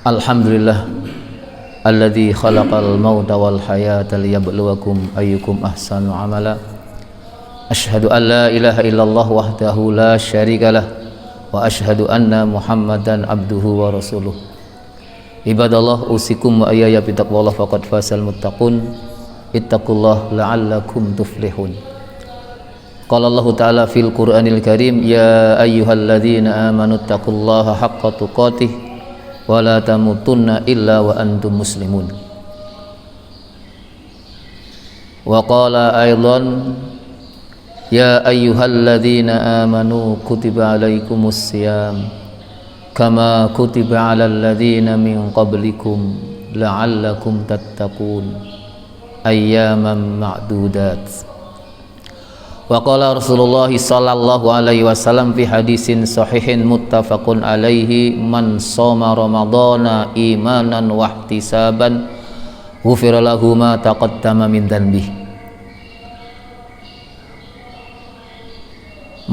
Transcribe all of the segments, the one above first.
Alhamdulillah alladzi khalaqal mauta wal hayata liyabluwakum ayyukum ahsanu amala. Asyhadu an la ilaha illallah wahdahu la syarikalah wa asyhadu anna Muhammadan abduhu wa rasuluh. Ibadallah, usikum wa iyaya bitaqwallah faqad fasal muttaqun. Ittaqullah la'allakum tuflihun. Qala Allah Ta'ala fil Qur'anil Karim, ya ayyuhalladzina amanu taqullaha haqqa tuqatih wa la tamutunna illa wa antum muslimun. Wa qala aidan, ya ayyuhalladzina amanu kutiba alaikumus siyam kama kutiba alal ladzina min qablikum la'allakum tattaqun ayyaman ma'dudat. Wa qala Rasulullah sallallahu alaihi wasallam fi hadisin sahihin muttafaqun alaihi, man shoma ramadhana imanan wa ihtisaban ghufira lahu ma taqaddama min dhanbihi.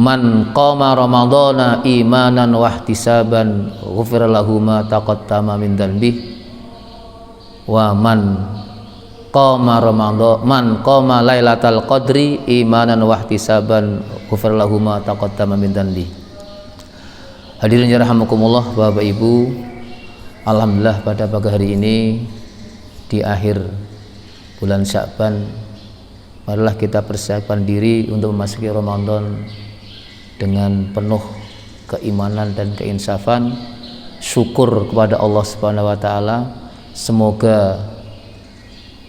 Man qama ramadhana imanan wa ihtisaban ghufira lahu ma taqaddama min dhanbihi. Wa man qama lailatal qadri imanan wa ihtisaban ghufira lahu ma taqaddama min dhanbi. Hadirin rahimakumullah, Bapak Ibu, alhamdulillah pada pagi hari ini di akhir bulan Sya'ban, marilah kita persiapkan diri untuk memasuki Ramadan dengan penuh keimanan dan keinsafan. Syukur kepada Allah Subhanahu wa taala, semoga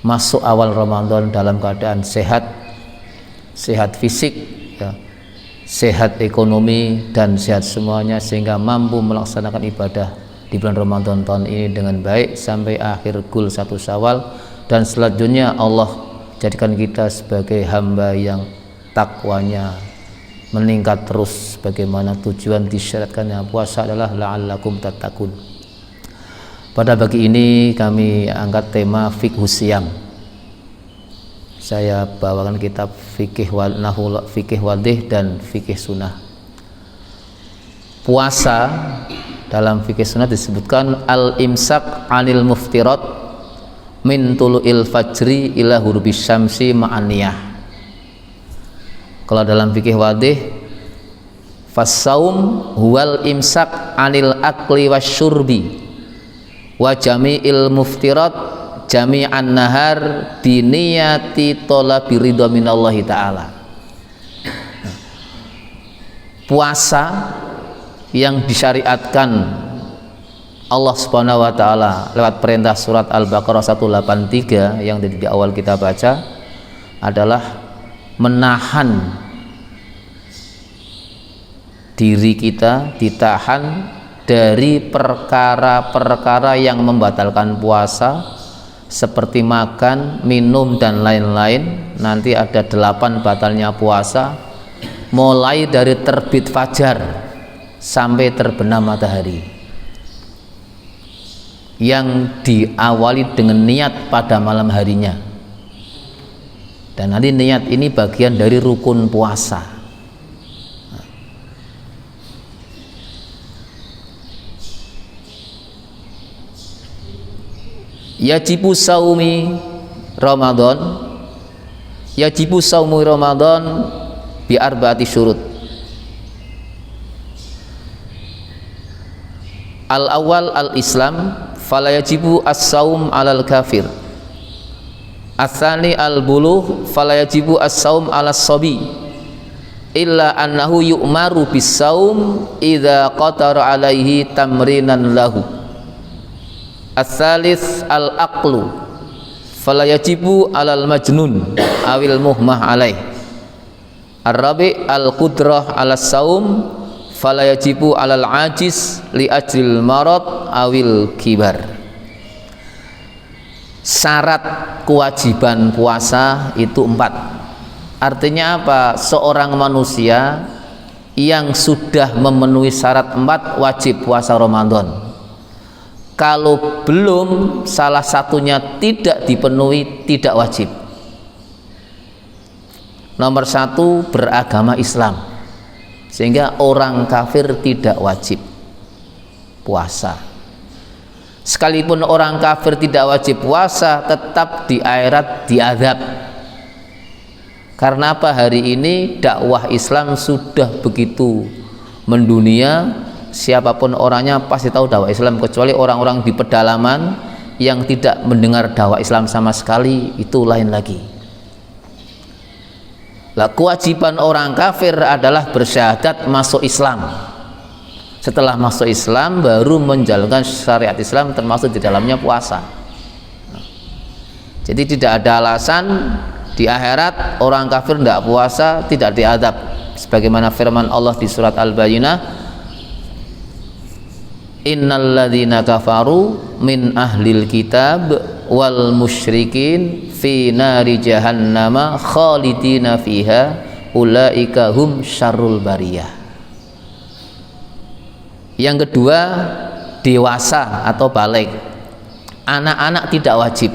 masuk awal Ramadan dalam keadaan sehat fisik, ya, sehat ekonomi dan sehat semuanya, sehingga mampu melaksanakan ibadah di bulan Ramadan tahun ini dengan baik sampai akhir gul 1 Syawal, dan selanjutnya Allah jadikan kita sebagai hamba yang takwanya meningkat terus, bagaimana tujuan disyaratkannya puasa adalah la'allakum tattaqun. Pada pagi ini kami angkat tema fiqhus siyam. Saya bawakan kitab fikih wadih dan fikih sunnah. Puasa dalam fikih sunnah disebutkan al-imsak anil muftirat min tulu'il fajri ila hurubis syamsi ma'aniyah. Kalau dalam fikih wadih, fassaum huwal imsak anil akli wasyurbi wa jami'il muftirat jami'an nahar biniyati thalabi ridha minallahi ta'ala. Puasa yang disyariatkan Allah Subhanahu wa taala lewat perintah surat Al-Baqarah 183 yang di awal kita baca adalah menahan diri kita, ditahan dari perkara-perkara yang membatalkan puasa, seperti makan, minum dan lain-lain. Nanti ada 8 batalnya puasa, mulai dari terbit fajar sampai terbenam matahari, yang diawali dengan niat pada malam harinya. Dan nanti niat ini bagian dari rukun puasa. Yajibu saumi Ramadan, yajibu saumu Ramadan bi arba'ati syurut. Al awal al Islam, fala yajibu as-saum alal kafir. Atsani al buluh, fala yajibu as-saum alas sabi illa annahu yu'maru bis saum idza qatara alaihi tamrinan lahu. Ats-tsalits al-aqlu, fala yajibu alal majnun awil muhmah alaih. Ar-rabi' al-qudrah alas saum, fala yajibu alal ajiz li ajril marad awil kibar. Syarat kewajiban puasa itu 4. Artinya apa? Seorang manusia yang sudah memenuhi syarat 4 wajib puasa Ramadan. Kalau belum, salah satunya tidak dipenuhi, tidak wajib. Nomor 1, beragama Islam, sehingga orang kafir tidak wajib puasa. Sekalipun orang kafir tidak wajib puasa, tetap di akhirat diazab. Karena apa? Hari ini dakwah Islam sudah begitu mendunia, siapapun orangnya pasti tahu dakwah Islam, kecuali orang-orang di pedalaman yang tidak mendengar dakwah Islam sama sekali, itu lain lagi. Lah, kewajiban orang kafir adalah bersyahadat masuk Islam. Setelah masuk Islam baru menjalankan syariat Islam, termasuk di dalamnya puasa. Jadi tidak ada alasan di akhirat orang kafir tidak puasa tidak diadab, sebagaimana firman Allah di surat Al-Bayyinah, innalladzina kafaru min ahlil kitab wal musyrikin fi nari jahannama khalidina fiha ulaika hum syarrul bariyah. Yang kedua, dewasa atau balik. Anak-anak tidak wajib.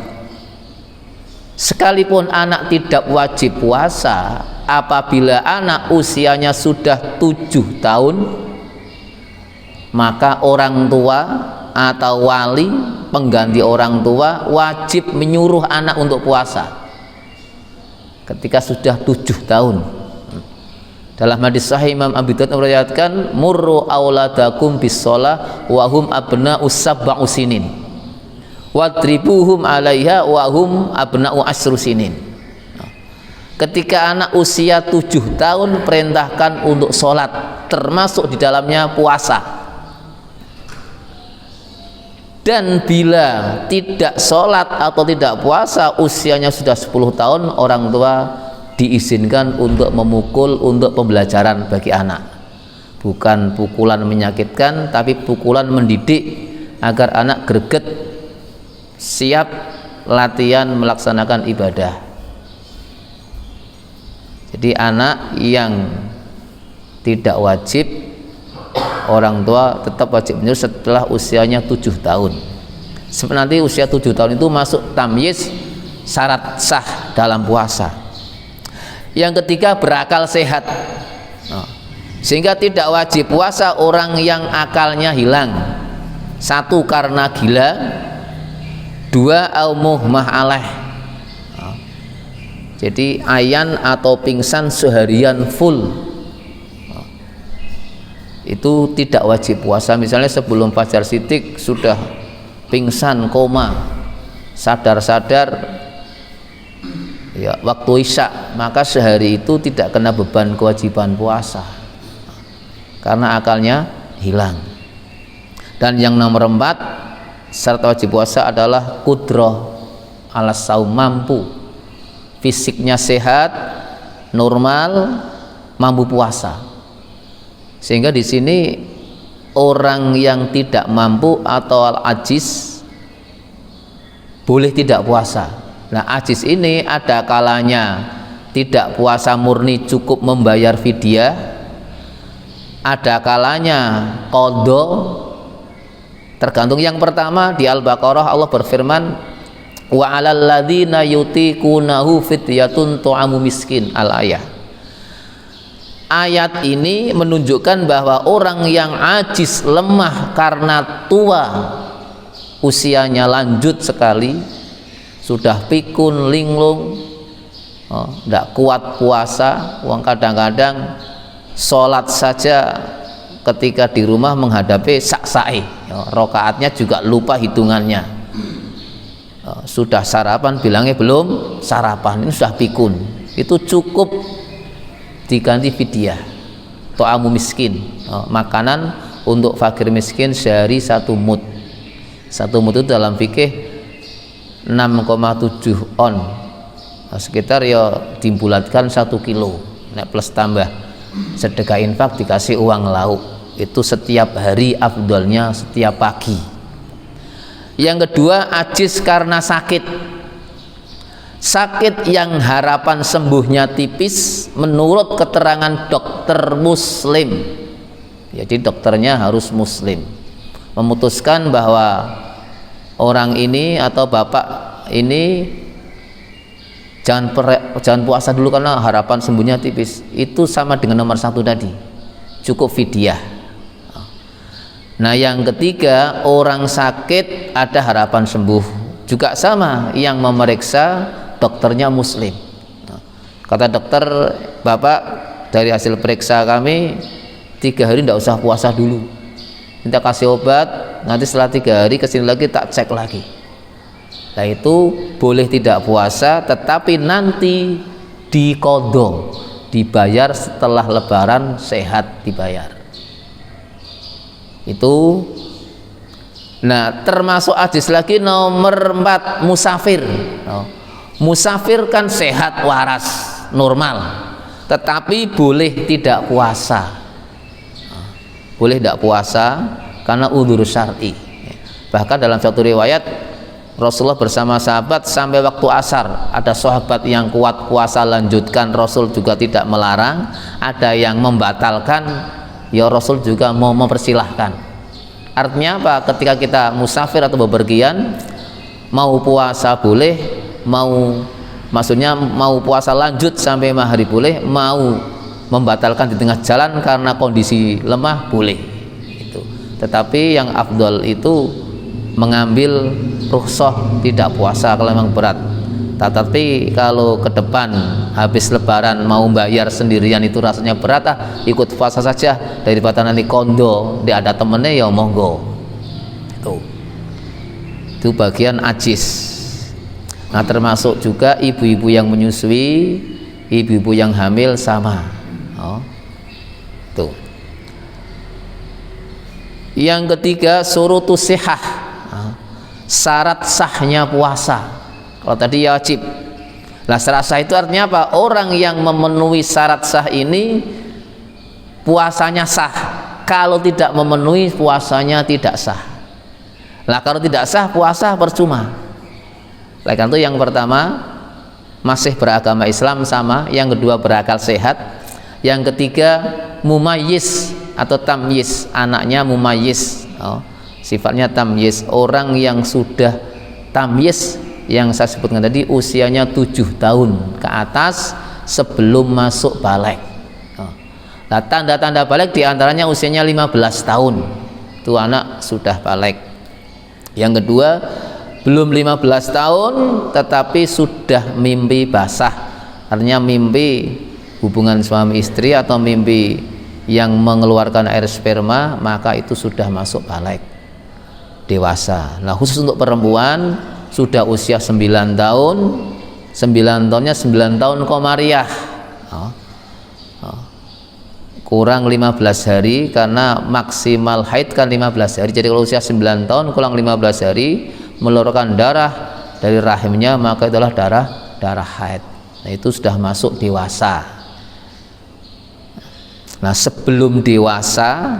Sekalipun anak tidak wajib puasa, apabila anak usianya sudah 7 tahun, maka orang tua atau wali pengganti orang tua wajib menyuruh anak untuk puasa ketika sudah 7 tahun. Dalam hadis sahih Imam Abi Daud meriwayatkan, murru auladakum bis-shalah wa hum abna'u sab'u sinin wadribuhum 'alaiha wa hum abna'u asyru sinin. Ketika anak usia 7 tahun, perintahkan untuk sholat, termasuk di dalamnya puasa. Dan bila tidak sholat atau tidak puasa, usianya sudah 10 tahun, orang tua diizinkan untuk memukul untuk pembelajaran bagi anak. Bukan pukulan menyakitkan, tapi pukulan mendidik agar anak greget, siap latihan melaksanakan ibadah. Jadi anak yang tidak wajib, orang tua tetap wajib menyuruh setelah usianya 7 tahun. Sebenarnya usia 7 tahun itu masuk tamyiz, syarat sah dalam puasa. Yang ketiga, berakal sehat. Sehingga tidak wajib puasa orang yang akalnya hilang. 1, karena gila. 2, au muhmah alaih. Jadi ayan atau pingsan seharian full, itu tidak wajib puasa. Misalnya sebelum fajar sidik sudah pingsan, koma, sadar-sadar ya waktu isya, maka sehari itu tidak kena beban kewajiban puasa karena akalnya hilang. Dan yang nomor 4, syarat wajib puasa adalah qudrah alas saum, mampu, fisiknya sehat, normal, mampu puasa. Sehingga di sini orang yang tidak mampu atau al-ajiz boleh tidak puasa. Nah, ajiz ini ada kalanya tidak puasa murni, cukup membayar fidyah. Ada kalanya qadha, tergantung. Yang pertama di Al-Baqarah Allah berfirman, wa 'alal ladzina yutiqunahu fidyatun tu'amu miskin, al-ayah. Ayat ini menunjukkan bahwa orang yang ajiz, lemah karena tua, usianya lanjut sekali, sudah pikun, linglung, tidak kuat puasa. Kadang-kadang sholat saja ketika di rumah menghadapi sak-sa'i, rokaatnya juga lupa hitungannya. Sudah sarapan bilangnya belum sarapan, ini sudah pikun. Itu cukup diganti fidyah, to'amu miskin, makanan untuk fakir miskin sehari 1 mud. 1 mud itu dalam fikih 6,7 on, sekitar ya dibulatkan 1 kilo, plus tambah sedekah infak dikasih uang lauk, itu setiap hari, afdolnya setiap pagi. Yang kedua, ajiz karena sakit yang harapan sembuhnya tipis menurut keterangan dokter muslim. Jadi dokternya harus muslim, memutuskan bahwa orang ini atau bapak ini jangan puasa dulu karena harapan sembuhnya tipis. Itu sama dengan nomor 1 tadi, cukup fidyah. Nah, yang ketiga, orang sakit ada harapan sembuh, juga sama, yang memeriksa dokternya muslim. Kata dokter, Bapak, dari hasil periksa kami 3 hari tidak usah puasa dulu, minta kasih obat, nanti setelah 3 hari kesini lagi tak cek lagi. Nah, itu boleh tidak puasa, tetapi nanti diqadha, dibayar setelah lebaran, sehat dibayar. Itu. Nah, termasuk hadis lagi nomor 4, musafir. Musafir kan sehat waras, normal, tetapi boleh tidak puasa. Boleh tidak puasa karena udzur syar'i. Bahkan dalam suatu riwayat Rasulullah bersama sahabat sampai waktu asar, ada sahabat yang kuat puasa lanjutkan, Rasul juga tidak melarang. Ada yang membatalkan, ya Rasul juga mau mempersilahkan. Artinya apa? Ketika kita musafir atau bepergian, mau puasa boleh, maksudnya mau puasa lanjut sampai maghrib boleh, mau membatalkan di tengah jalan karena kondisi lemah boleh. Itu. Tetapi yang afdol itu mengambil rukhsah tidak puasa kalau memang berat. Tetapi kalau ke depan habis lebaran mau bayar sendirian itu rasanya berat, ikut puasa saja daripada nanti kondo dia ada temennya, ya monggo. Itu bagian ajis. Nah, termasuk juga ibu-ibu yang menyusui, ibu-ibu yang hamil sama. Tuh. Yang ketiga, surutus sihah, syarat sahnya puasa. Kalau tadi ya wajib. Nah, syarat sah itu artinya apa? Orang yang memenuhi syarat sah ini puasanya sah. Kalau tidak memenuhi, puasanya tidak sah. Nah, kalau tidak sah, puasa percuma. Oleh karena itu, yang pertama masih beragama Islam sama, yang kedua berakal sehat, yang ketiga mumayyiz atau tamyiz, anaknya mumayyiz. Sifatnya tamyiz, orang yang sudah tamyiz yang saya sebutkan tadi, usianya 7 tahun ke atas sebelum masuk balik. Nah, tanda-tanda balik diantaranya usianya 15 tahun, itu anak sudah balik. Yang kedua, belum 15 tahun tetapi sudah mimpi basah, artinya mimpi hubungan suami istri atau mimpi yang mengeluarkan air sperma, maka itu sudah masuk balik, dewasa. Nah, khusus untuk perempuan sudah usia 9 tahun, 9 tahunnya 9 tahun komariah, kurang 15 hari, karena maksimal haid kan 15 hari. Jadi kalau usia 9 tahun kurang 15 hari mengeluarkan darah dari rahimnya, maka itulah darah haid. Nah, itu sudah masuk dewasa. Nah, sebelum dewasa,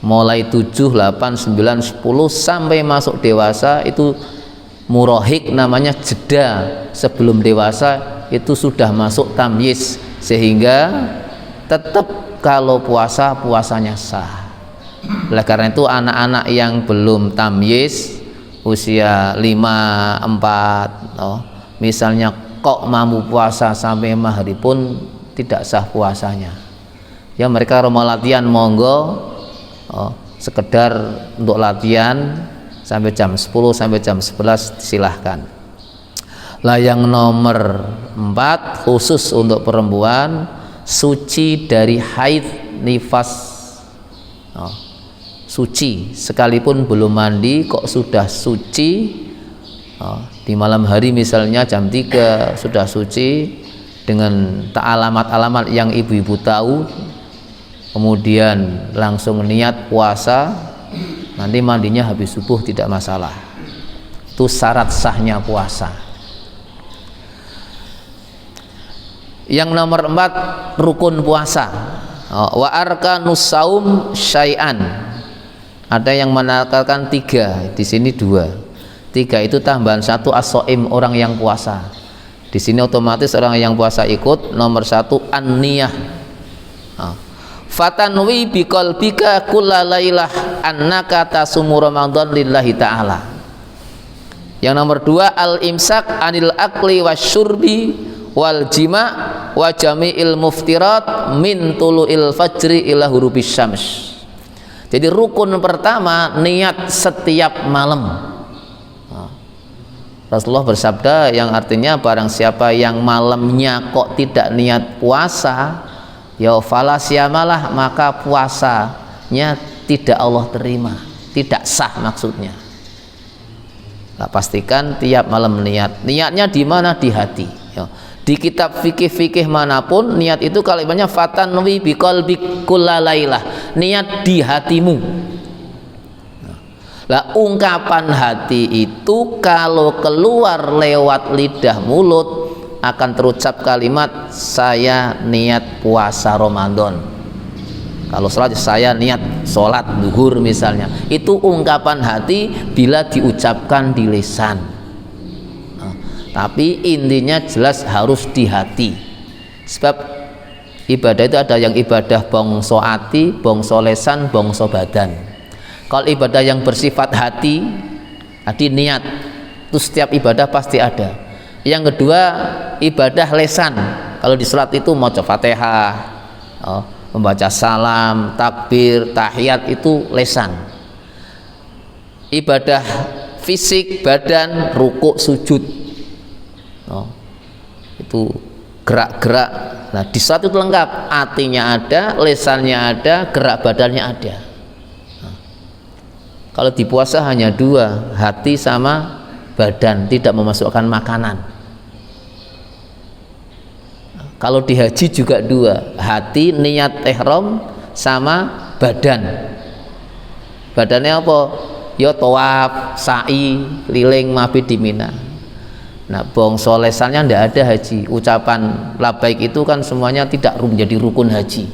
mulai 7, 8, 9, 10 sampai masuk dewasa itu murahik, namanya jeda sebelum dewasa, itu sudah masuk tamyiz, sehingga tetap kalau puasa, puasanya sah. Oleh karena itu, anak-anak yang belum tamyiz, usia 5, 4, misalnya kok mampu puasa sampai maghrib pun tidak sah puasanya. Ya, mereka mau latihan monggo, sekedar untuk latihan sampai jam 10 sampai jam 11 silahkan. Lah, yang nomor 4 khusus untuk perempuan, suci dari haid nifas. Suci sekalipun belum mandi kok sudah suci. Di malam hari misalnya jam 3 sudah suci dengan alamat-alamat yang ibu-ibu tahu, kemudian langsung niat puasa, nanti mandinya habis subuh tidak masalah. Itu syarat sahnya puasa. Yang nomor 4 rukun puasa. Wa arkanus saum syai'an. Ada yang menakalkan 3, di sini 2. 3 itu tambahan 1 as-shaim, orang yang puasa. Di sini otomatis orang yang puasa ikut. Nomor 1 an-niyah. Fatanwi biqalbika kullalailah annaka tasumu ramadan lillahi ta'ala. Yang nomor 2 al-imsak anil akli wasyurbi wal jima' wa jami'il muftirat min tulu'il fajri ila hurubis syams. Jadi rukun pertama niat setiap malam. Rasulullah bersabda yang artinya barang siapa yang malamnya kok tidak niat puasa, ya fala siyamalah, maka puasanya tidak Allah terima, tidak sah maksudnya. Nah, pastikan tiap malam niatnya di mana? Di hati. Ya. Di kitab fikih manapun niat itu kalimatnya fatanwi biqalbi kullalailah, niat di hatimu. Lah ungkapan hati itu kalau keluar lewat lidah mulut akan terucap kalimat saya niat puasa Ramadan. Kalau sholat saya niat sholat zuhur misalnya, itu ungkapan hati bila diucapkan di lisan. Tapi intinya jelas harus di hati. Sebab ibadah itu ada yang ibadah bongso ati, bongso lesan, bongso badan. Kalau ibadah yang bersifat hati niat, itu setiap ibadah pasti ada. Yang kedua ibadah lesan. Kalau di salat itu maca Fatihah, membaca salam, takbir, tahiyat itu lesan. Ibadah fisik badan, rukuk, sujud. Itu gerak-gerak. Nah di saat itu lengkap, hatinya ada, lesannya ada, gerak badannya ada. Kalau di puasa hanya dua, hati sama badan, tidak memasukkan makanan. Kalau di haji juga dua, hati niat ihram sama badan. Badannya apa? Ya tawaf, sa'i, keliling mabit di Mina. Nah bongso lesannya tidak ada haji. Ucapan labaik itu kan semuanya tidak menjadi rukun haji,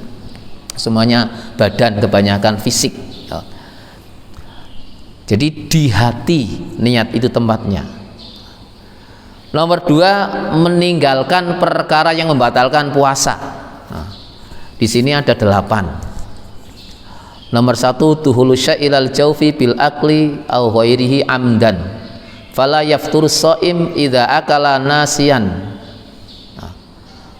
semuanya badan, kebanyakan fisik. Jadi di hati niat itu tempatnya. Nomor dua, meninggalkan perkara yang membatalkan puasa. Nah, di sini ada 8. Nomor 1, tuhulu sya'ilal jaufi bil akli au ghairihi amdan fala yaftur shaim idza akala nasiyan. Nah,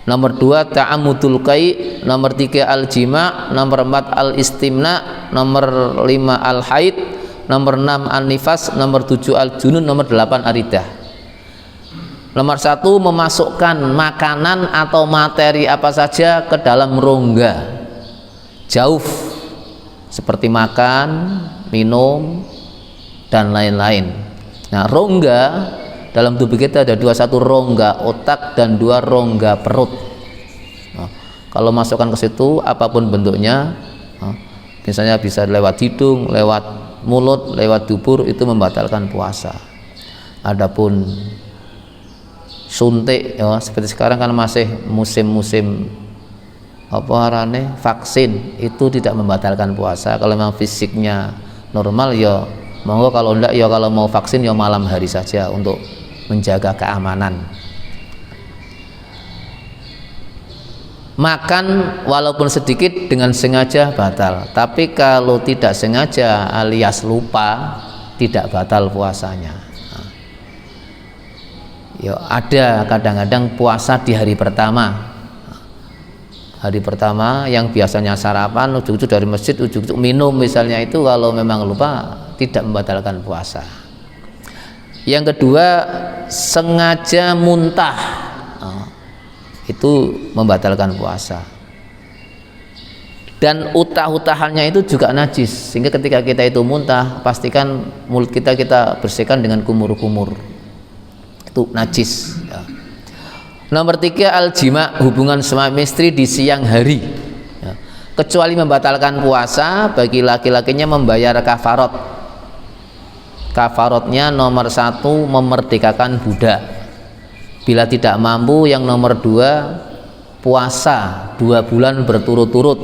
nomor 2, ta'ammudul qai. Nomor 3, al jima. Nomor 4, al istimna. Nomor 5, al haid. Nomor 6, an nifas. Nomor 7, al junun. Nomor 8, aridah. Nomor 1, memasukkan makanan atau materi apa saja ke dalam rongga jauf, seperti makan, minum, dan lain-lain. Nah rongga dalam tubuh kita ada 2, 1 rongga otak dan 2 rongga perut. Nah, kalau masukkan ke situ apapun bentuknya, misalnya bisa lewat hidung, lewat mulut, lewat dubur, itu membatalkan puasa. Adapun suntik ya, seperti sekarang kan masih musim-musim vaksin, itu tidak membatalkan puasa. Kalau memang fisiknya normal ya monggo, kalau enggak ya kalau mau vaksin ya malam hari saja untuk menjaga keamanan. Makan walaupun sedikit dengan sengaja batal, tapi kalau tidak sengaja alias lupa tidak batal puasanya. Ya ada kadang-kadang puasa di hari pertama. Hari pertama yang biasanya sarapan, ujug-ujug dari masjid, ujug-ujug minum misalnya, itu kalau memang lupa tidak membatalkan puasa. Yang kedua, sengaja muntah, itu membatalkan puasa. Dan utah-utahannya itu juga najis, sehingga ketika kita itu muntah, pastikan mulut kita bersihkan dengan kumur-kumur. Itu najis ya. Nomor 3, al jima, hubungan suami istri di siang hari ya. Kecuali membatalkan puasa, bagi laki-lakinya membayar kafarat. Kafaratnya nomor 1, memerdekakan budak. Bila tidak mampu, yang nomor 2, puasa 2 bulan berturut-turut.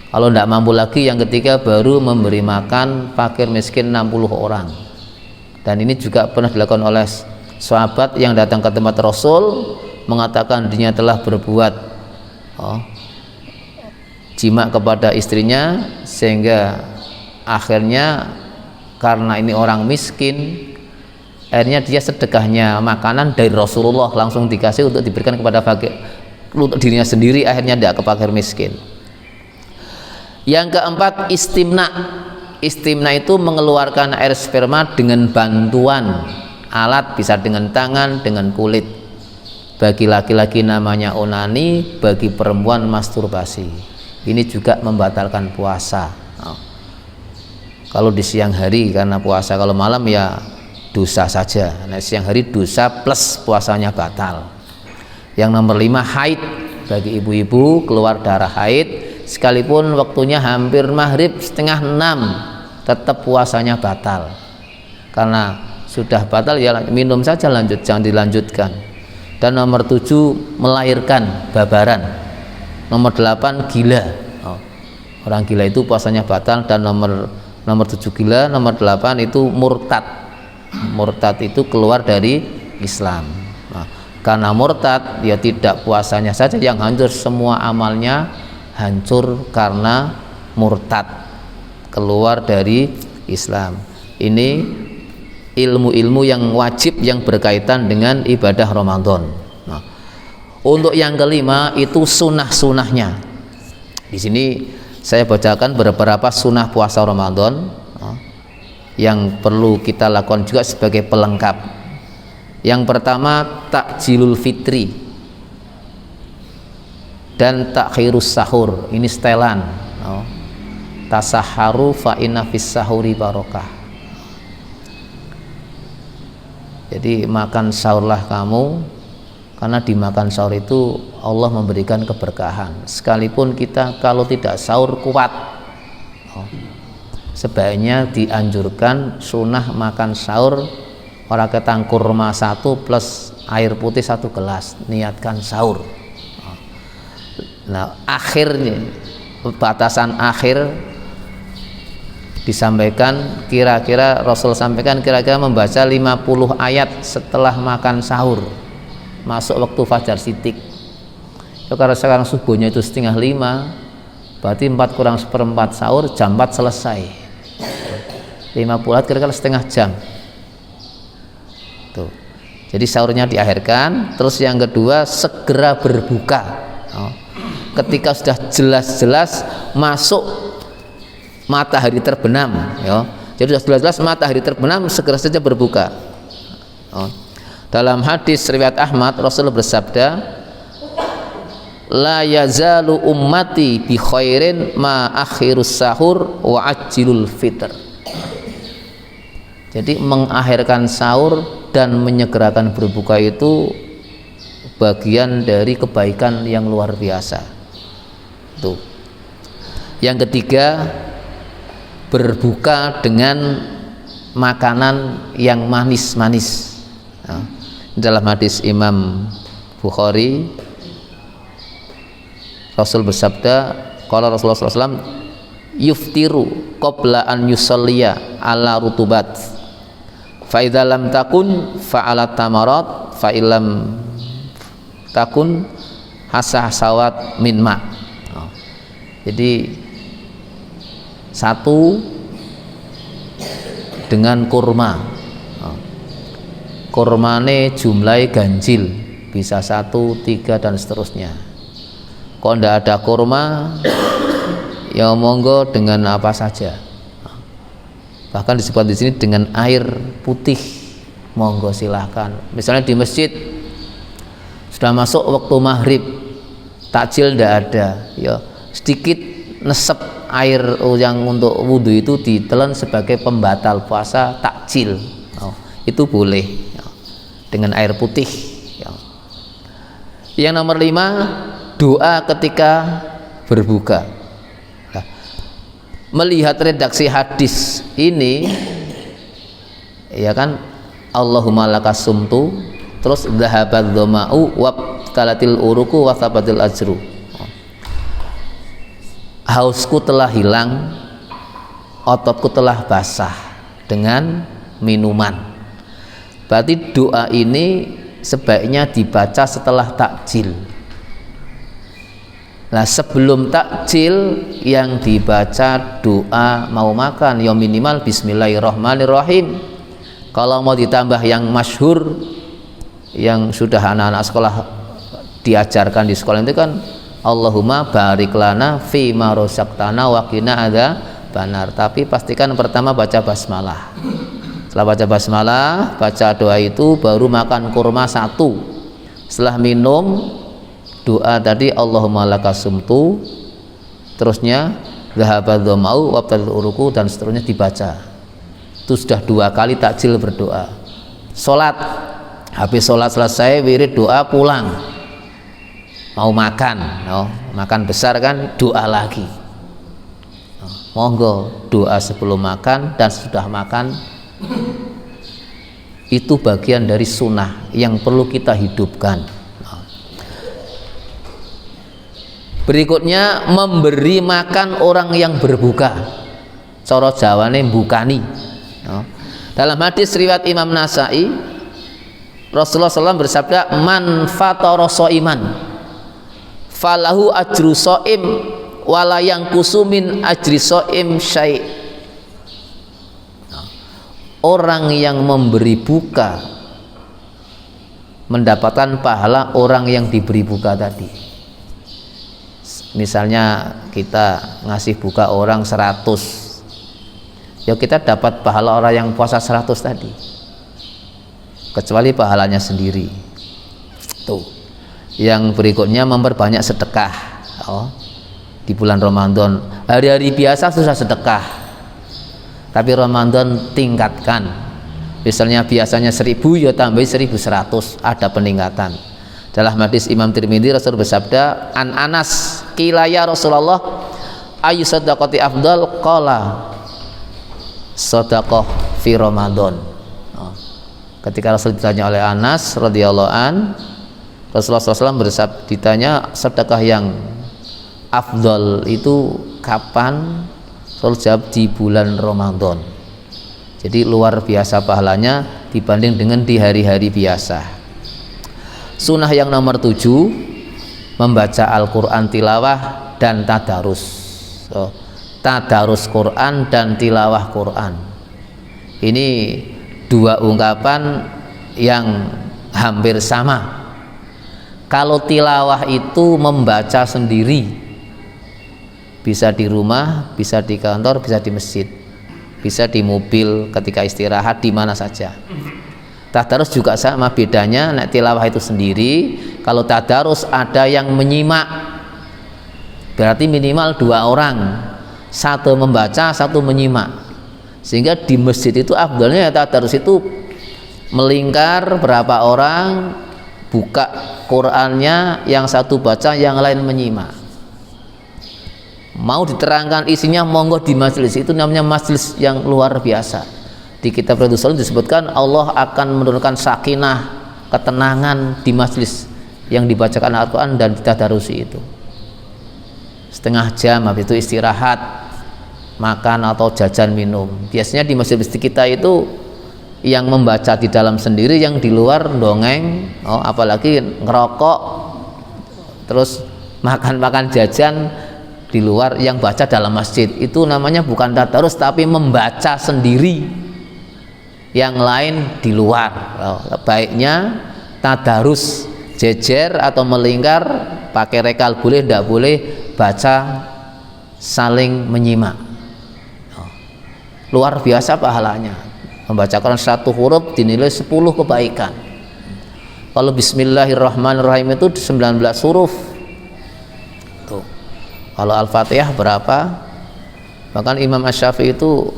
Kalau tidak mampu lagi, yang ketiga baru memberi makan fakir miskin 60 orang. Dan ini juga pernah dilakukan oleh sahabat yang datang ke tempat Rasul, mengatakan dirinya telah berbuat jima kepada istrinya, sehingga akhirnya karena ini orang miskin, akhirnya dia sedekahnya makanan dari Rasulullah langsung dikasih untuk diberikan kepada fakir, untuk dirinya sendiri, akhirnya tidak ke fakir miskin. Yang keempat, istimna. Istimna itu mengeluarkan air sperma dengan bantuan alat, bisa dengan tangan, dengan kulit. Bagi laki-laki namanya onani, bagi perempuan masturbasi. Ini juga membatalkan puasa. Kalau di siang hari karena puasa, kalau malam ya dosa saja. Nah, siang hari dosa plus puasanya batal. Yang nomor 5, haid. Bagi ibu-ibu keluar darah haid, sekalipun waktunya hampir maghrib 5:30, tetap puasanya batal. Karena sudah batal ya minum saja, lanjut, jangan dilanjutkan. Dan nomor 7, melahirkan, babaran. Nomor 8, gila. Orang gila itu puasanya batal. Dan nomor 7 gila, nomor 8 itu murtad. Murtad itu keluar dari Islam. Nah, karena murtad ya tidak puasanya saja yang hancur, semua amalnya hancur karena murtad, keluar dari Islam. Ini ilmu-ilmu yang wajib yang berkaitan dengan ibadah Ramadan. Nah, untuk yang kelima itu sunnah-sunnahnya. Di sini saya bacakan beberapa sunnah puasa Ramadan yang perlu kita lakukan juga sebagai pelengkap. Yang pertama, takjilul fitri dan takhirus sahur. Ini setelan. Tasaharu fa inna fis sahuri barokah. Jadi makan sahurlah kamu, karena di makan sahur itu Allah memberikan keberkahan. Sekalipun kita kalau tidak sahur kuat, sebaiknya dianjurkan sunnah makan sahur orang ketang kurma 1 plus air putih 1 gelas, niatkan sahur. Nah, akhirnya batasan akhir disampaikan, kira-kira Rasul sampaikan kira-kira membaca 50 ayat setelah makan sahur, masuk waktu fajar sidik. Ya, karena sekarang subuhnya itu 4:30, berarti 4 kurang 1/4 sahur, jam 4 selesai. 50 ayat kira-kira setengah jam tuh. Jadi sahurnya diakhirkan. Terus yang kedua, segera berbuka. Ketika sudah jelas-jelas masuk matahari terbenam, ya. Jadi sudah jelas-jelas matahari terbenam, segera saja berbuka. Dalam hadis riwayat Ahmad, Rasul bersabda, la yazalu ummati bi khairin ma akhirus sahur wa ajilul fitr. Jadi mengakhirkan sahur dan menyegerakan berbuka itu bagian dari kebaikan yang luar biasa. Tuh. Yang ketiga, berbuka dengan makanan yang manis-manis. Dalam hadis Imam Bukhari, Rasul bersabda, qala Rasulullah SAW, yuftiru qabla an yusalliya ala rutubat, fa idza lam takun fa ala tamarat, fa illam takun hasah sawat min ma. Jadi 1 dengan kurma. Kurmane jumlahnya ganjil, bisa 1, 3 dan seterusnya. Kalau tidak ada kurma, ya monggo dengan apa saja. Bahkan disebut di sini dengan air putih, monggo silahkan. Misalnya di masjid sudah masuk waktu maghrib, takjil tidak ada, ya sedikit nesep air yang untuk wudhu itu ditelan sebagai pembatal puasa, takjil, itu boleh, ya, dengan air putih, ya. Yang nomor 5, doa ketika berbuka. Nah, melihat redaksi hadis ini, ya kan, Allahumma lakas sumtu, terus dhahabat dhama'u wa talatil uruku wa tabatil ajru. Hausku telah hilang, ototku telah basah dengan minuman. Berarti doa ini sebaiknya dibaca setelah takjil. Nah, sebelum takjil yang dibaca doa mau makan ya minimal bismillahirrahmanirrahim. Kalau mau ditambah yang masyhur yang sudah anak-anak sekolah diajarkan di sekolah itu kan Allahumma barik lana fi ma razaqtana wa qina adzabannar. Tapi pastikan pertama baca basmalah. Setelah baca basmalah, baca doa itu, baru makan kurma 1. Setelah minum doa tadi Allahumma lakasumtu, terusnya dhahaba dhama'u wabtal uruku, dan seterusnya dibaca. Itu sudah 2 kali takjil berdoa. Sholat, habis sholat selesai wirid doa, pulang mau makan, makan besar kan, doa lagi. Monggo doa sebelum makan dan sudah makan. Itu bagian dari sunnah yang perlu kita hidupkan. Berikutnya memberi makan orang yang berbuka. Cara Jawane bukani. Dalam hadis riwayat Imam Nasai, Rasulullah SAW bersabda, man fatara shaiman falahu ajru shaim wala yanqusu min ajri shaim syai'. Orang yang memberi buka mendapatkan pahala orang yang diberi buka tadi. Misalnya kita ngasih buka orang 100, ya kita dapat pahala orang yang puasa 100 tadi, kecuali pahalanya sendiri. Tuh. Yang berikutnya memperbanyak sedekah. Di bulan Ramadan, hari-hari biasa susah sedekah, tapi Ramadan tingkatkan. Misalnya biasanya 1000, ya tambah 1100, ada peningkatan. Dalam hadis Imam Tirmidzi, Rasul bersabda, an Anas qila ya Rasulullah ayu sadaqati afdal, qala sadaqah fi Ramadan. Ketika Rasul ditanya oleh Anas radhiyallahu an, Rasulullah SAW bersabda, ditanya sedekah yang afdal itu kapan? Rasul jawab di bulan Ramadan. Jadi luar biasa pahalanya dibanding dengan di hari-hari biasa. Sunnah yang nomor 7, membaca Al-Quran tilawah dan tadarus. Tadarus Quran dan tilawah Quran. Ini 2 ungkapan yang hampir sama. Kalau tilawah itu membaca sendiri, bisa di rumah, bisa di kantor, bisa di masjid, bisa di mobil ketika istirahat, di mana saja. Tadarus juga sama, bedanya nek tilawah itu sendiri, kalau tadarus ada yang menyimak, berarti minimal 2 orang, 1 membaca, 1 menyimak. Sehingga di masjid itu afdalnya ya tadarus itu melingkar berapa orang, buka Qurannya, yang 1 baca, yang lain menyimak. Mau diterangkan isinya monggo di majelis, itu namanya majelis yang luar biasa. Di kitab Riyadhus Shalihin disebutkan Allah akan menurunkan sakinah, ketenangan di majelis yang dibacakan Al-Quran dan ditadarusi itu. Setengah jam habis itu istirahat, makan atau jajan minum. Biasanya di masjid-masjid kita itu yang membaca di dalam sendiri, yang di luar dongeng, apalagi ngerokok, terus makan-makan jajan di luar, yang baca dalam masjid. Itu namanya bukan tadarus tapi membaca sendiri, yang lain di luar. Baiknya tadarus jejer atau melingkar, pakai rekal boleh, tidak boleh, baca saling menyimak. Luar biasa pahalanya. Membacakan 1 huruf dinilai 10 kebaikan. Kalau Bismillahirrahmanirrahim itu 19 huruf. Tuh. Kalau Al-Fatihah berapa? Bahkan Imam Asy-Syafi'i itu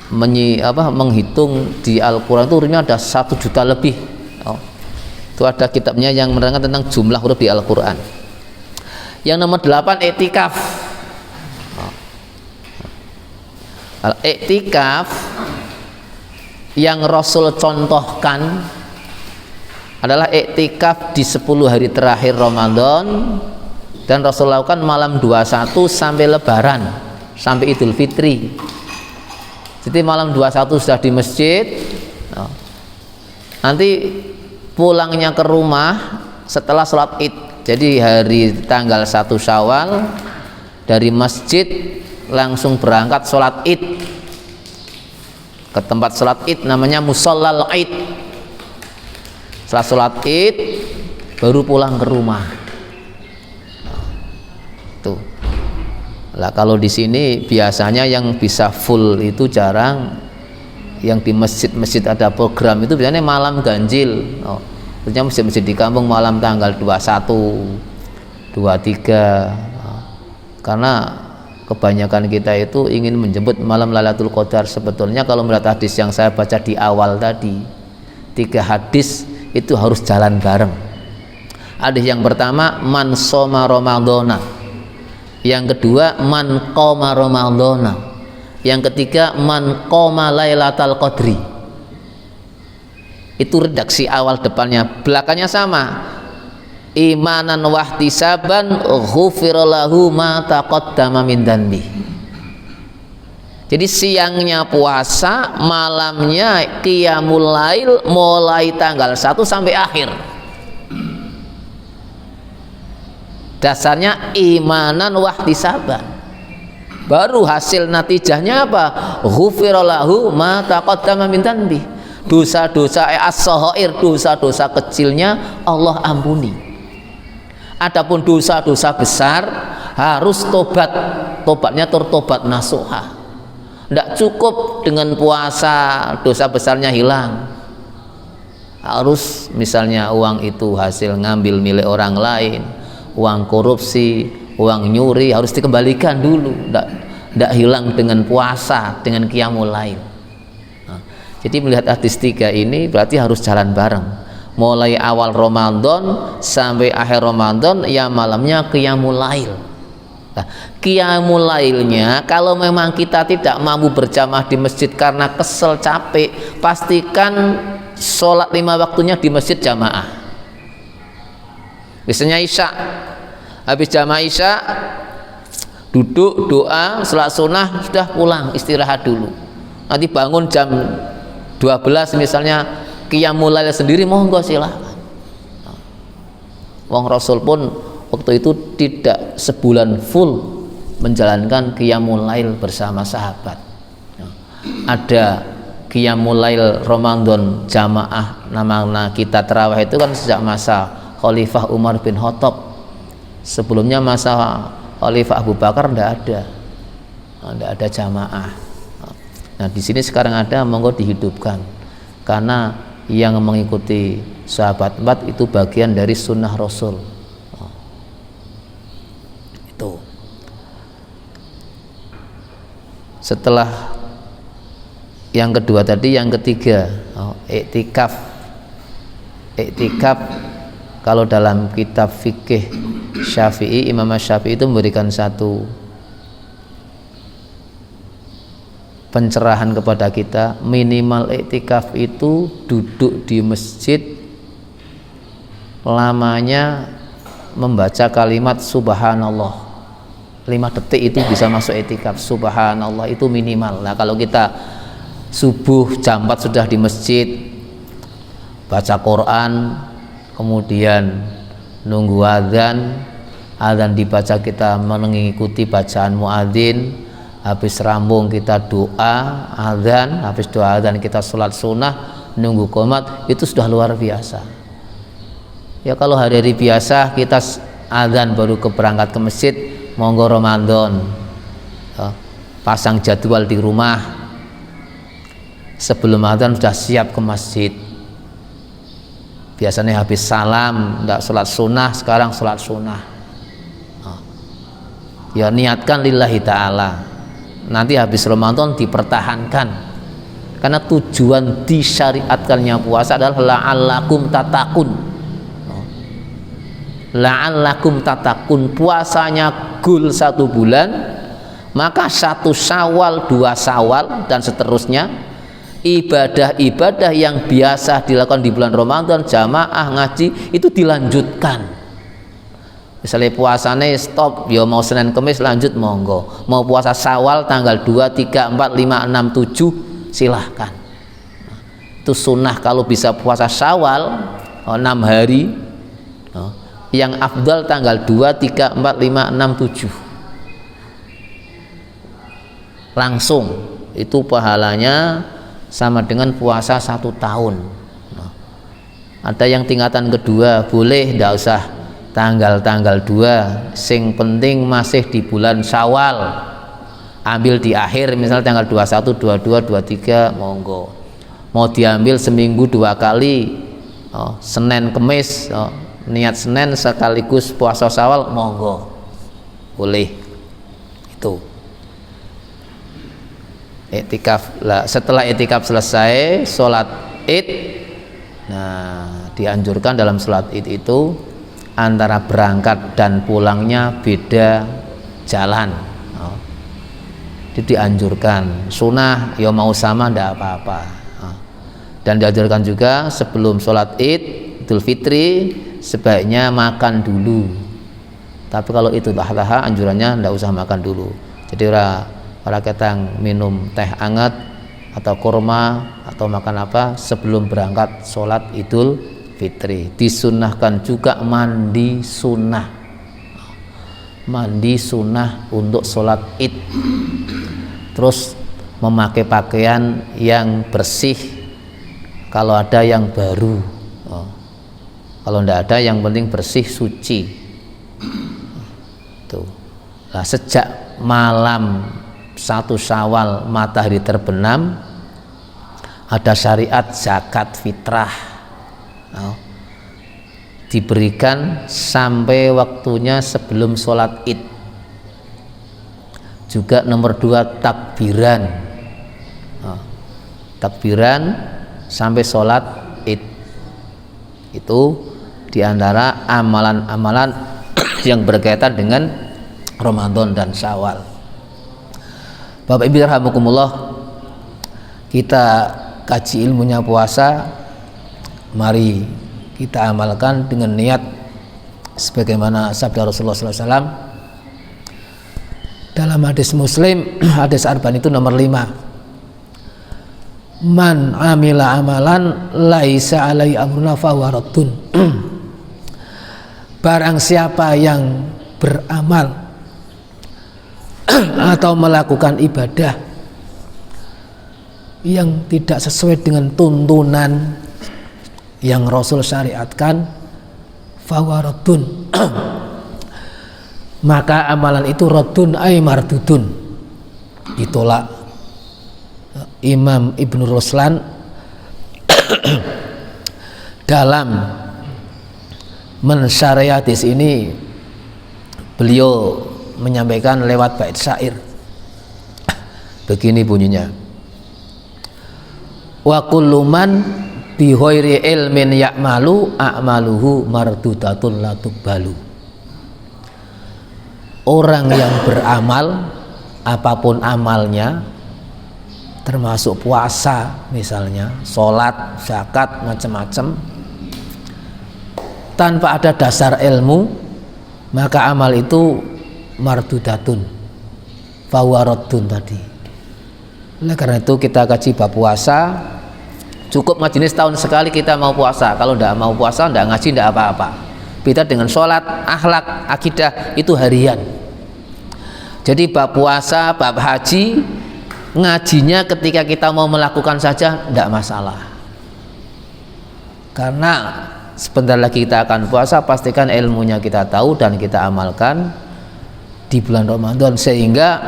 menghitung di Al-Quran itu hurufnya ada 1 juta lebih. Itu ada kitabnya yang menerangkan tentang jumlah huruf di Al-Quran. Yang nomor 8, i'tikaf. I'tikaf yang Rasul contohkan adalah i'tikaf di 10 hari terakhir Ramadan, dan Rasul lakukan malam 21 sampai Lebaran, sampai Idul Fitri. Jadi malam 21 sudah di masjid, nanti pulangnya ke rumah setelah sholat id. Jadi hari tanggal 1 Syawal dari masjid langsung berangkat sholat id ke tempat sholat id, namanya musallal id. Setelah sholat id baru pulang ke rumah. Tuh. Lah kalau di sini biasanya yang bisa full itu jarang. Yang di masjid-masjid ada program itu biasanya malam ganjil. Maksudnya masjid-masjid di kampung malam tanggal 21, 23. Karena kebanyakan kita itu ingin menjemput malam Lailatul Qadar. Sebetulnya kalau melihat hadis yang saya baca di awal tadi, 3 hadis itu harus jalan bareng. Hadis yang pertama, man shoma ramadhana. Yang kedua, man qoma ramadhana. Yang ketiga, man qoma lailatal qadri. Itu redaksi awal, depannya, belakangnya sama. Imanan wahtisaban ghufira lahu ma taqaddama min dzanbi. Jadi siangnya puasa, malamnya qiyamul lail mulai tanggal 1 sampai akhir. Dasarnya imanan wahtisaban. Baru hasil natijahnya apa? Ghufira lahu ma taqaddama min dzanbi. Dosa-dosa as-saghair, dosa-dosa kecilnya Allah ampuni. Adapun dosa-dosa besar harus tobat. Tobatnya tertobat nasuha. Tidak cukup dengan puasa dosa besarnya hilang. Harus misalnya uang itu hasil ngambil milik orang lain, uang korupsi, uang nyuri, harus dikembalikan dulu. Tidak hilang dengan puasa, dengan qiyamul lail. Nah, jadi melihat hadis 3 ini berarti harus jalan bareng. Mulai awal Ramadan sampai akhir Ramadan, ya malamnya qiyamul lail. Nah, qiyamul lailnya kalau memang kita tidak mampu berjamaah di masjid karena kesel capek, pastikan sholat 5 waktunya di masjid jamaah. Biasanya Isya, habis jamaah Isya duduk doa salat sunnah, sudah pulang istirahat dulu. Nanti bangun jam 12 misalnya qiyamul lail sendiri, monggo silahkan. Wong Rasul pun waktu itu tidak sebulan full menjalankan qiyamul lail bersama sahabat. Ada qiyamul lail Ramadan jamaah, namanya kita tarawih itu kan sejak masa Khalifah Umar bin Khattab. Sebelumnya masa Khalifah Abu Bakar tidak ada jamaah. Nah di sini sekarang ada, monggo dihidupkan, karena yang mengikuti sahabat 4 itu bagian dari sunnah Rasul. Itu setelah yang kedua tadi, yang ketiga iktikaf. Iktikaf kalau dalam kitab fikih Syafi'i, Imam Syafi'i itu memberikan satu pencerahan kepada kita, minimal iktikaf itu duduk di masjid lamanya membaca kalimat subhanallah 5 detik itu bisa masuk iktikaf. Subhanallah itu minimal. Nah kalau kita subuh jam 4 sudah di masjid baca Quran, kemudian nunggu azan dibaca, kita mengikuti bacaan muadzin, habis rambung kita doa azan, habis doa azan kita sholat sunnah, nunggu qomat, itu sudah luar biasa. Ya kalau hari-hari biasa kita azan baru berangkat ke masjid, monggo Ramadan ya, pasang jadwal di rumah, sebelum azan sudah siap ke masjid. Biasanya habis salam tidak sholat sunnah, sekarang sholat sunnah. Ya niatkan lillahi ta'ala. Nanti habis Ramadan dipertahankan, karena tujuan disyariatkannya puasa adalah la'allakum tatakun. La'allakum tatakun, puasanya goal 1 bulan, maka 1 Syawal, 2 Syawal dan seterusnya ibadah-ibadah yang biasa dilakukan di bulan Ramadan, jamaah ngaji, itu dilanjutkan. Misalnya puasanya stop, ya mau Senin Kemis lanjut monggo, mau puasa Syawal tanggal 2, 3, 4, 5, 6, 7 silahkan. Itu sunnah. Kalau bisa puasa Syawal 6 hari, yang afdal tanggal 2, 3, 4, 5, 6, 7 langsung, itu pahalanya sama dengan puasa 1 tahun. Ada yang tingkatan kedua, boleh ndak usah tanggal-tanggal 2, sing penting masih di bulan Syawal, ambil di akhir misalnya tanggal 21, 22, 23, monggo. Mau diambil seminggu 2 kali, Senin Kemis, niat Senin sekaligus puasa Syawal, monggo, boleh. Itu I'tikaf lah. Setelah i'tikaf selesai, sholat Id. Nah, dianjurkan dalam sholat Id itu antara berangkat dan pulangnya beda jalan. Jadi dianjurkan. Sunnah ya mau sama ndak apa-apa. Dan dianjurkan juga sebelum sholat Id Idul Fitri sebaiknya makan dulu. Tapi kalau itu Adha anjurannya ndak usah makan dulu. Jadi para ketang minum teh hangat atau kurma atau makan apa sebelum berangkat sholat Idul Fitri. Disunnahkan juga mandi sunnah untuk sholat Id. Terus memakai pakaian yang bersih, kalau ada yang baru, kalau tidak ada yang penting bersih suci. Tuh. Nah, sejak malam 1 Syawal matahari terbenam, ada syariat zakat fitrah, diberikan sampai waktunya sebelum sholat Id. Juga nomor 2 takbiran, takbiran sampai sholat Id. Itu diantara amalan-amalan yang berkaitan dengan Ramadan dan Syawal. Bapak Ibu rahimakumullah, kita kaji ilmunya puasa, mari kita amalkan dengan niat sebagaimana sabda Rasulullah SAW dalam hadis Muslim, hadis Arba'in itu nomor 5. Man amila amalan laisa alai amruna fahuwa raddun. Barang siapa yang beramal atau melakukan ibadah yang tidak sesuai dengan tuntunan yang Rasul syariatkan, fahuwa raddun. Maka amalan itu raddun ay mardudun, ditolak. Imam Ibnu Ruslan dalam mensyariatis ini beliau menyampaikan lewat bait syair. Begini bunyinya: wa kullu man bi ghairi ilmin ya'malu a'maluhu mardudatun la tuqbalu. Orang yang beramal apapun amalnya, termasuk puasa misalnya, sholat, zakat, macam-macam, tanpa ada dasar ilmu, maka amal itu mardudatun, fawaradun tadi. Oleh karena itu kita kaji bab puasa, cukup majelis tahun sekali kita mau puasa. Kalau tidak mau puasa, tidak ngaji, tidak apa-apa. Beda dengan sholat, akhlak, akidah itu harian. Jadi bab puasa, bab haji, ngajinya ketika kita mau melakukan saja tidak masalah. Karena sebentar lagi kita akan puasa, pastikan ilmunya kita tahu dan kita amalkan di bulan Ramadan, sehingga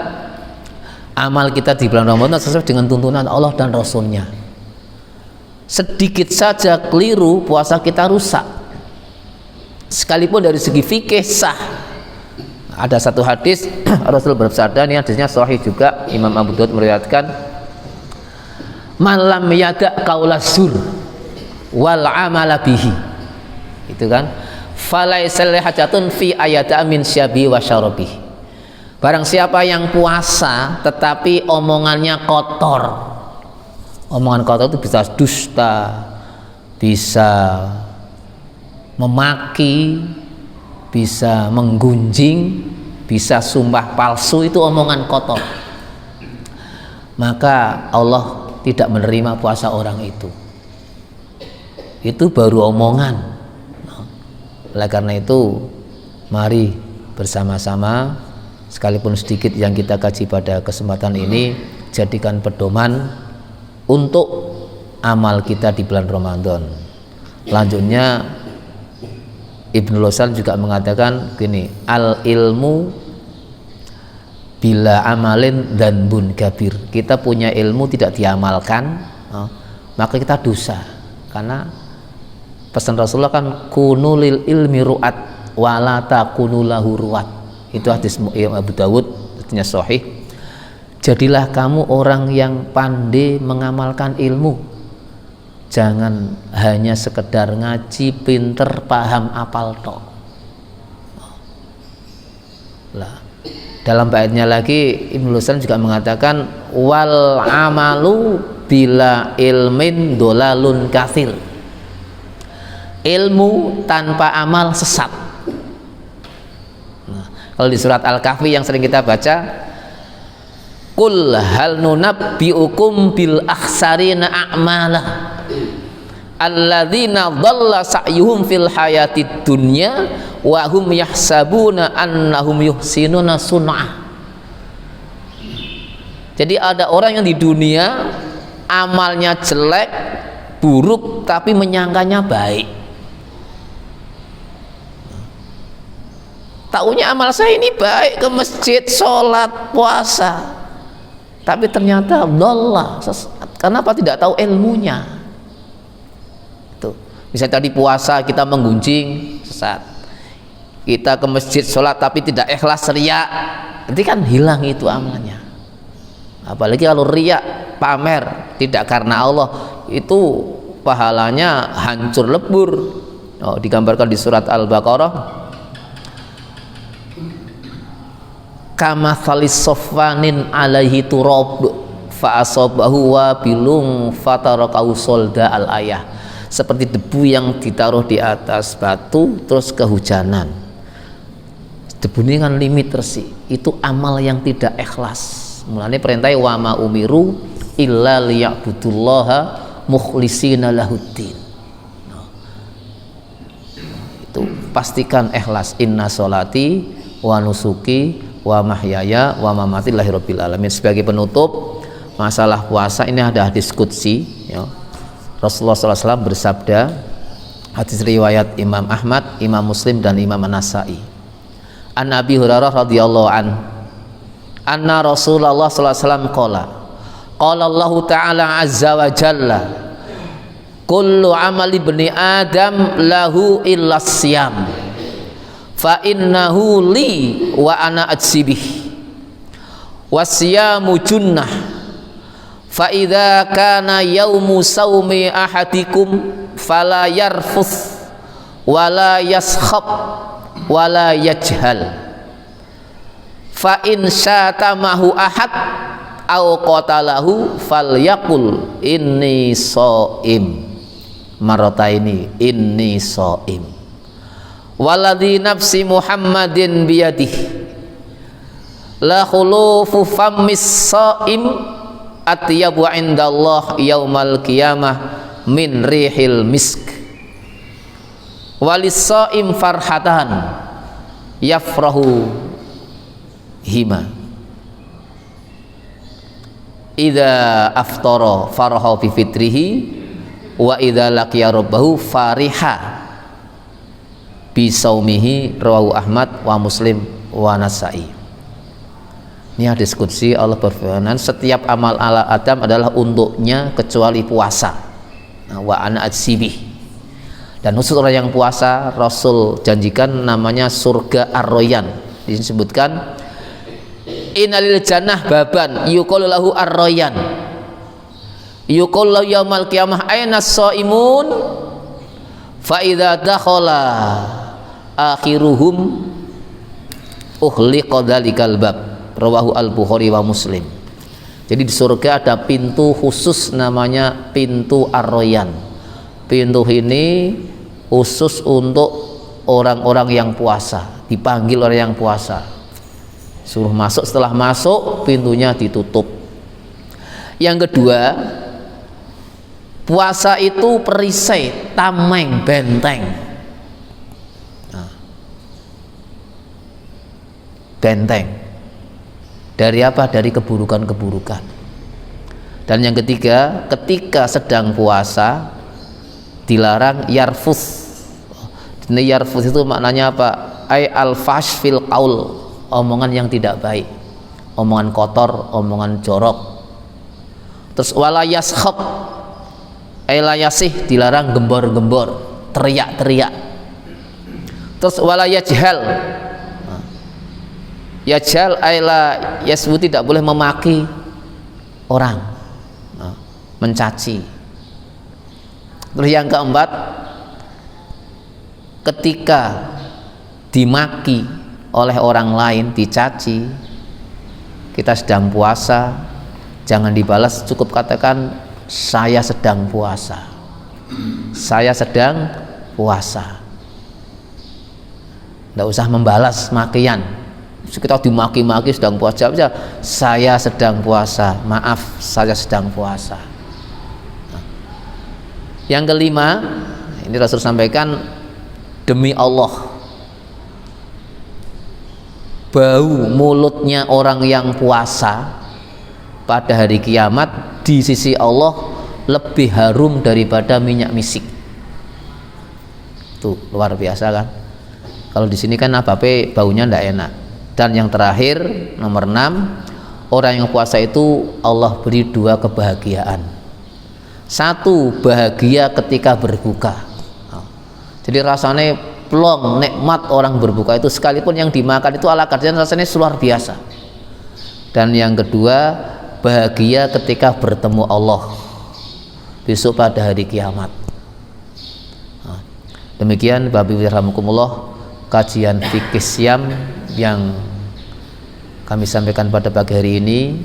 amal kita di bulan Ramadan sesuai dengan tuntunan Allah dan Rasulnya. Sedikit saja keliru, puasa kita rusak. Sekalipun dari segi fikih sah. Ada satu hadis Rasul bersabda, ini hadisnya sahih juga, Imam Abu Daud meriwayatkan, malam yada qaulas zur wal amala bihi, itu kan, falaisal hajatun fi ayata min syabi wa syarabi. Barang siapa yang puasa tetapi omongannya kotor, omongan kotor itu bisa dusta, bisa memaki, bisa menggunjing, bisa sumpah palsu, itu omongan kotor, maka Allah tidak menerima puasa orang itu. Itu baru omongan. Oleh karena itu mari bersama-sama, sekalipun sedikit yang kita kaji pada kesempatan ini, jadikan pedoman untuk amal kita di bulan Ramadan. Lanjutnya Ibnu Lausan juga mengatakan gini, al ilmu bila amalin dan bun kabir. Kita punya ilmu tidak diamalkan, maka kita dosa. Karena pesan Rasulullah kan kunulil ilmi ru'at wala takunulahu ru'at. Itu hadis Abu Dawud, hadisnya sahih. Jadilah kamu orang yang pandai mengamalkan ilmu. Jangan hanya sekedar ngaji, pinter, paham, apal tok. Lah, dalam baitnya lagi Ibnu Lausan juga mengatakan wal amalu bila ilmin dolalun kathir. Ilmu tanpa amal sesat. Nah, kalau di surat Al-Kahfi yang sering kita baca, qul hal nunabbiukum bil akhsarina a'mala alladzina dhalla sa'yuhum fil hayatid dunya wa hum yahsabuna annahum yuhsinuna sun'ah. Jadi ada orang yang di dunia amalnya jelek, buruk, tapi menyangkanya baik. Taunya amal saya ini baik, ke masjid, sholat, puasa, tapi ternyata dhalla, sesat. Kenapa? Tidak tahu ilmunya. Misalnya tadi puasa kita menggunjing, sesat. Kita ke masjid sholat tapi tidak ikhlas, riya, nanti kan hilang itu amalnya. Apalagi kalau riya, pamer, tidak karena Allah, itu pahalanya hancur lebur. Digambarkan di surat Al-Baqarah, kamathalis sofwanin alaihi turab fa asabahu wabilun fatarakahu solda al-ayah. Seperti debu yang ditaruh di atas batu terus kehujanan. Debu ini kan limit tersi. Itu amal yang tidak ikhlas. Mulanya perintah wa ma umiru illa liya'budullaha mukhlishina lahuddin. Itu pastikan ikhlas. Inna sholati wa nusuki wa mahyaya wa mamati lillahi rabbil alamin. Sebagai penutup masalah puasa ini ada hadis qudsi, ya. Rasulullah SAW bersabda, hadis riwayat Imam Ahmad, Imam Muslim dan Imam An-Nasai. An Abi Hurairah radhiyallahu an, anna Rasulullah SAW qala Allah Ta'ala azza wa jalla, kullu amali ibni Adam lahu illa siyam, fa innahu li wa ana ajsibih, wasiyamu junnah. Fa idza kana yaumu saumi ahadikum fala yarfuth wala yaskhab wala yajhal. Fa in syatamahu ahad aw qatalahu falyaqul inni shaim marataini inni shaim. Waladhi nafsi Muhammadin biyadihi la khulufu fammis shaim atyabu indallah yaumal qiyamah min rihil misk. Walis-shaim farhatan yafrahu hima idza aftara faraha bi fitrihi wa idza laqiya rabbahu fariha bi saumihi. Rawahu Ahmad wa Muslim wa Nasai. Ini hadis qudsi, Allah berfirman, setiap amal ala Adam adalah untuknya kecuali puasa. Wa ana ajsibih. Dan khusus orang yang puasa, Rasul janjikan namanya surga Ar-Royan. Disebutkan innalil jannah baban yuqalu lahu Ar-Royan. Yuqalu lahu yaumal qiyamah aina shaimun fa idza dakhala akhiruhum ukhliqa dzalikal bab. Rawahu Al-Bukhari wa Muslim. Jadi di surga ada pintu khusus namanya pintu Ar-Royan. Pintu ini khusus untuk orang-orang yang puasa, dipanggil orang yang puasa, suruh masuk. Setelah masuk pintunya ditutup. Yang kedua, puasa itu perisai, tameng, benteng. Benteng dari apa? Dari keburukan-keburukan. Dan yang ketiga, ketika sedang puasa dilarang yarfus. Ini yarfus itu maknanya apa? Ai al-fash fil qaul, omongan yang tidak baik, omongan kotor, omongan jorok. Terus wala yaskhab, ai la yasih, dilarang gembor-gembor, teriak-teriak. Terus wala yajhal, yajhal ai la yasbu, tidak boleh memaki orang, mencaci. Terus yang keempat, ketika dimaki oleh orang lain, dicaci, kita sedang puasa, jangan dibalas, cukup katakan saya sedang puasa, saya sedang puasa. Tidak usah membalas makian. Kita dimaki-maki sedang puasa, saya sedang puasa, maaf saya sedang puasa. Yang kelima, ini Rasul sampaikan, demi Allah, bau mulutnya orang yang puasa pada hari kiamat di sisi Allah lebih harum daripada minyak misik. Tuh luar biasa kan? Kalau di sini kan apa-apa baunya tidak enak. Dan yang terakhir, nomor 6, orang yang puasa itu Allah beri 2 kebahagiaan. 1, bahagia ketika berbuka. Jadi rasanya plong, nikmat orang berbuka itu, sekalipun yang dimakan itu ala kadarnya rasanya luar biasa. Dan yang kedua, bahagia ketika bertemu Allah besok pada hari kiamat. Demikian Bapak Ibu rahimakumullah, kajian fikih Syam yang kami sampaikan pada pagi hari ini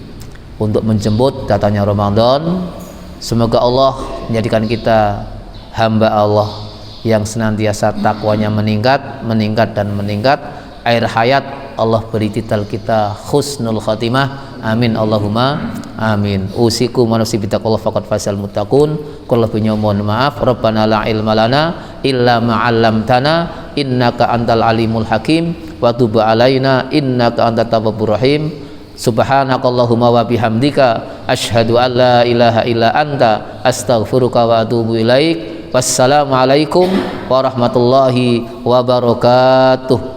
untuk menjemput datangnya Ramadan. Semoga Allah menjadikan kita hamba Allah yang senantiasa takwanya meningkat dan meningkat. Air hayat Allah beri titel kita husnul khatimah. Amin Allahumma amin. Usikum wa nafsi bittaqullah faqad fasal muttaqun. Qul mohon maaf. Rabbana la ilma lana illa ma 'allamtana innaka antal alimul hakim wa tub alaina innaka antat tawwabur rahim. Subhanakallahumma wa bihamdika asyhadu an la ilaha illa anta astaghfiruka wa atubu ilaik. Wassalamualaikum warahmatullahi wabarakatuh.